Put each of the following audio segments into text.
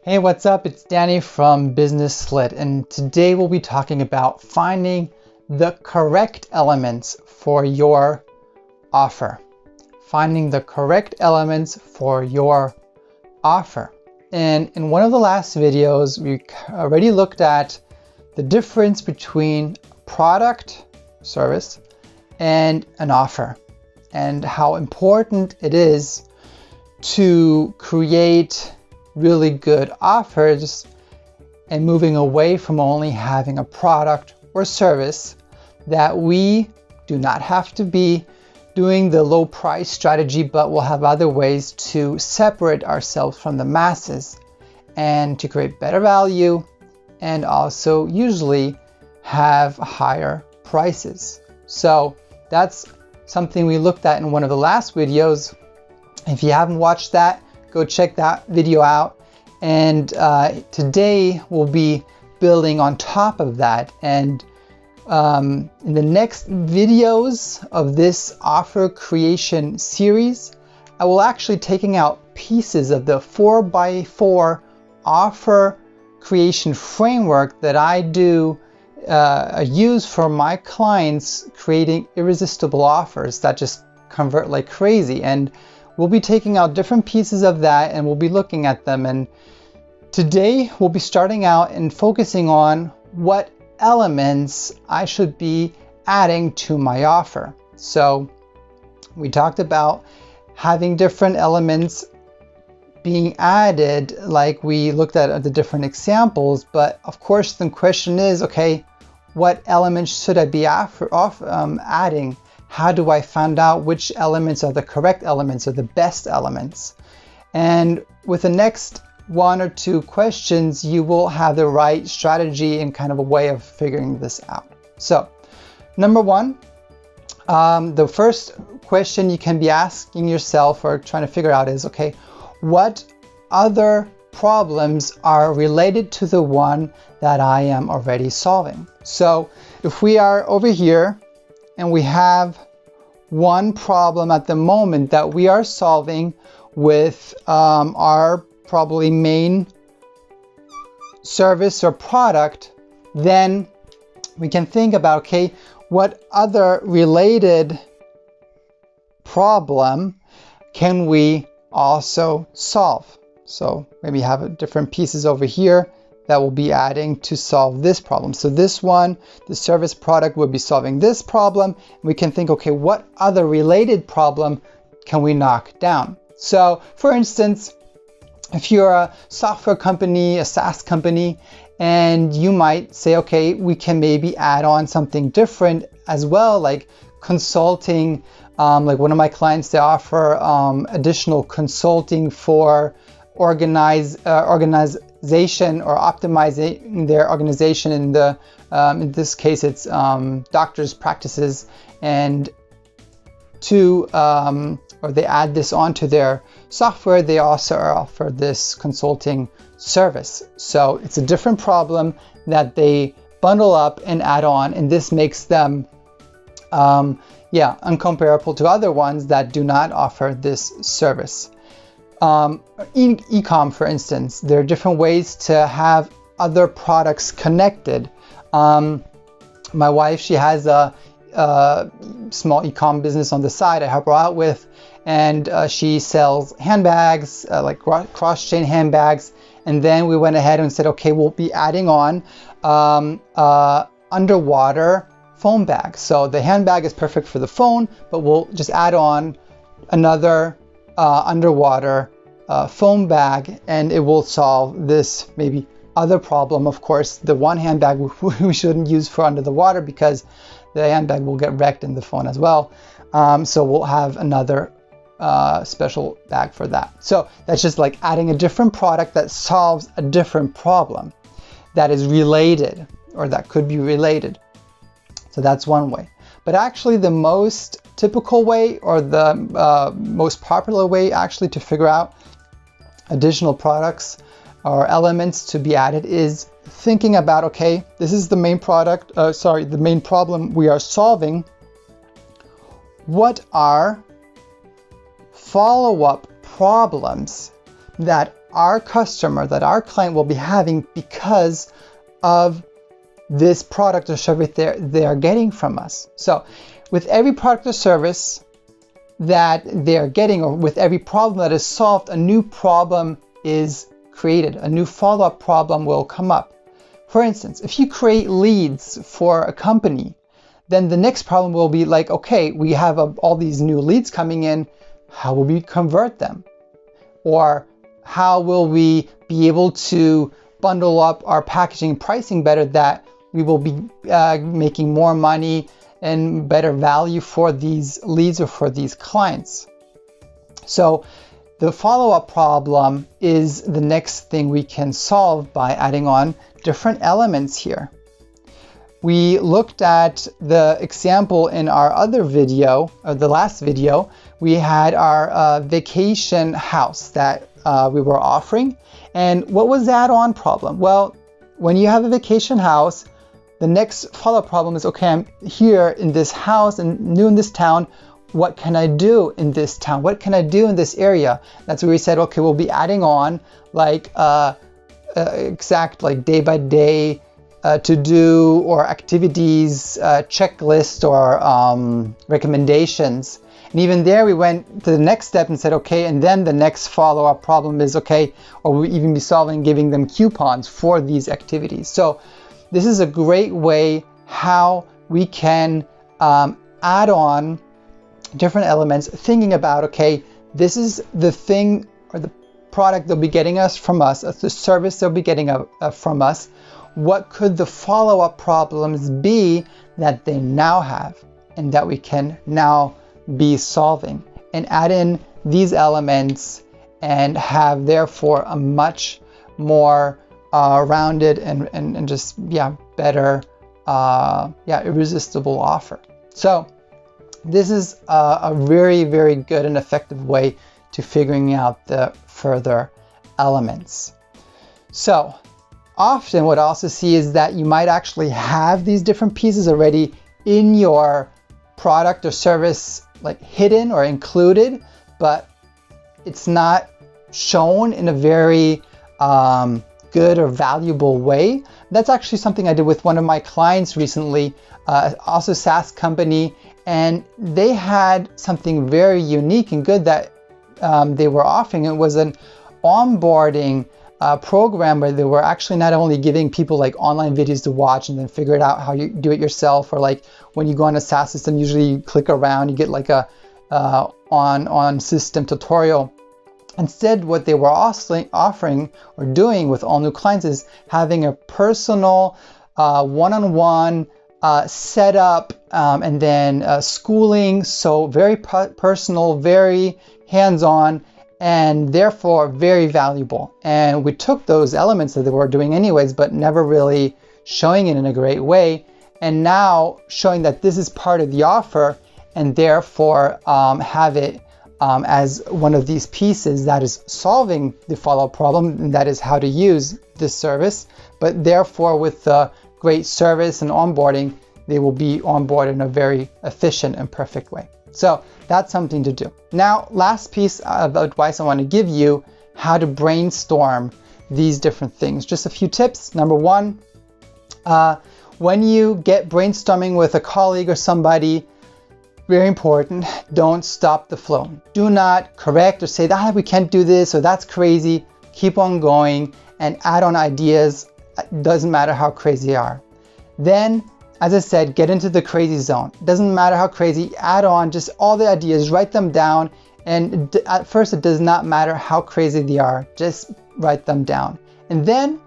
Hey, what's up? It's Danny from Business Slit, and today we'll be talking about finding the correct elements for your offer. Finding the correct elements for your offer. And in one of the last videos, we already looked at the difference between product, service, and an offer, and how important it is to create really good offers and moving away from only having a product or service, that we do not have to be doing the low price strategy, but we'll have other ways to separate ourselves from the masses and to create better value and also usually have higher prices. So that's something we looked at in one of the last videos. If you haven't watched that, go check that video out. And today we'll be building on top of that. And in the next videos of this offer creation series, I will actually taking out pieces of the 4x4 offer creation framework that I use for my clients creating irresistible offers that just convert like crazy. And we'll be taking out different pieces of that and we'll be looking at them. And today we'll be starting out and focusing on what elements I should be adding to my offer. So we talked about having different elements being added, like we looked at the different examples. But of course the question is, okay, what elements should I be adding? How do I find out which elements are the correct elements or the best elements? And with the next one or two questions, you will have the right strategy and kind of a way of figuring this out. So, number one, the first question you can be asking yourself or trying to figure out is, okay, what other problems are related to the one that I am already solving? So, if we are over here and we have one problem at the moment that we are solving with our probably main service or product, then we can think about, okay, what other related problem can we also solve? So maybe have different pieces over here that will be adding to solve this problem. So this one, the service product, will be solving this problem. We can think, okay, what other related problem can we knock down? So for instance, if you're a software company, a SaaS company, and you might say, okay, we can maybe add on something different as well, like consulting. Like one of my clients, they offer additional consulting for organization or optimizing their organization. In this case, it's doctors' practices, and or they add this onto their software. They also offer this consulting service. So it's a different problem that they bundle up and add on, and this makes them uncomparable to other ones that do not offer this service. E-com, for instance, there are different ways to have other products connected. My wife, she has a small e-com business on the side I help her out with, and she sells handbags, like cross-chain handbags. And then we went ahead and said, okay, we'll be adding on underwater phone bag. So the handbag is perfect for the phone, but we'll just add on another underwater phone bag, and it will solve this maybe other problem. Of course, the one handbag we shouldn't use for under the water because the handbag will get wrecked in the phone as well. So we'll have another special bag for that. So that's just like adding a different product that solves a different problem that is related or that could be related. So that's one way. But actually the most typical way or the most popular way actually to figure out additional products or elements to be added is thinking about, okay, this is the main the main problem we are solving. What are follow-up problems that our customer, that our client will be having because of this product or service they are getting from us. So with every product or service that they are getting, or with every problem that is solved, a new problem is created. A new follow-up problem will come up. For instance, if you create leads for a company, then the next problem will be like, okay, we have all these new leads coming in. How will we convert them? Or how will we be able to bundle up our packaging pricing better that we will be making more money and better value for these leads or for these clients? So the follow-up problem is the next thing we can solve by adding on different elements here. We looked at the example in our other video, or the last video. We had our vacation house that we were offering. And what was the add-on problem? Well, when you have a vacation house, the next follow-up problem is, okay, I'm here in this house and new in this town. What can I do in this town? What can I do in this area? That's where we said, okay, we'll be adding on like exact like day by day to do or activities, checklist or recommendations. And even there we went to the next step and said, okay, and then the next follow-up problem is, okay, or we'll even be solving giving them coupons for these activities. So this is a great way how we can add on different elements, thinking about, okay, this is the thing or the product they'll be getting us from us, the service they'll be getting from us. What could the follow-up problems be that they now have and that we can now be solving, and add in these elements and have therefore a much more rounded and just better irresistible offer. So this is a very, very good and effective way to figuring out the further elements. So often what I also see is that you might actually have these different pieces already in your product or service, like hidden or included, but it's not shown in a very good or valuable way. That's actually something I did with one of my clients recently, also a SaaS company, and they had something very unique and good that they were offering. It was an onboarding program where they were actually not only giving people like online videos to watch and then figure it out how you do it yourself, or like when you go on a SaaS system, usually you click around, you get like a on system tutorial. Instead, what they were offering or doing with all new clients is having a personal one-on-one setup and then schooling. So very personal, very hands-on, and therefore very valuable. And we took those elements that they were doing anyways, but never really showing it in a great way, and now showing that this is part of the offer, and therefore have it as one of these pieces that is solving the follow-up problem, and that is how to use this service. But therefore with the great service and onboarding, they will be onboarded in a very efficient and perfect way. So that's something to do. Now, last piece of advice I want to give you, how to brainstorm these different things. Just a few tips. Number one, when you get brainstorming with a colleague or somebody, very important, don't stop the flow. Do not correct or say that we can't do this or that's crazy. Keep on going and add on ideas. It doesn't matter how crazy they are. Then, as I said, get into the crazy zone. Doesn't matter how crazy, add on just all the ideas, write them down. And at first, it does not matter how crazy they are, just write them down. And then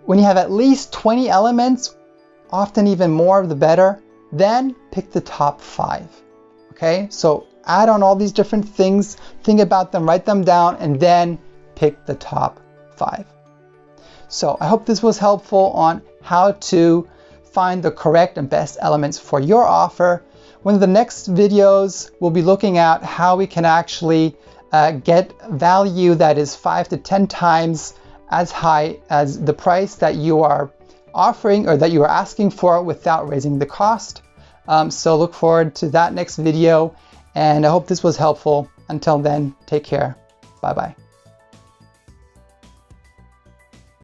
when you have at least 20 elements, often even more, the better, then pick the top 5. Okay, so add on all these different things, think about them, write them down, and then pick the top 5. So I hope this was helpful on how to find the correct and best elements for your offer. One of the next videos, we'll be looking at how we can actually get value that is 5 to 10 times as high as the price that you are offering or that you are asking for without raising the cost. So look forward to that next video, and I hope this was helpful. Until then, take care. Bye-bye.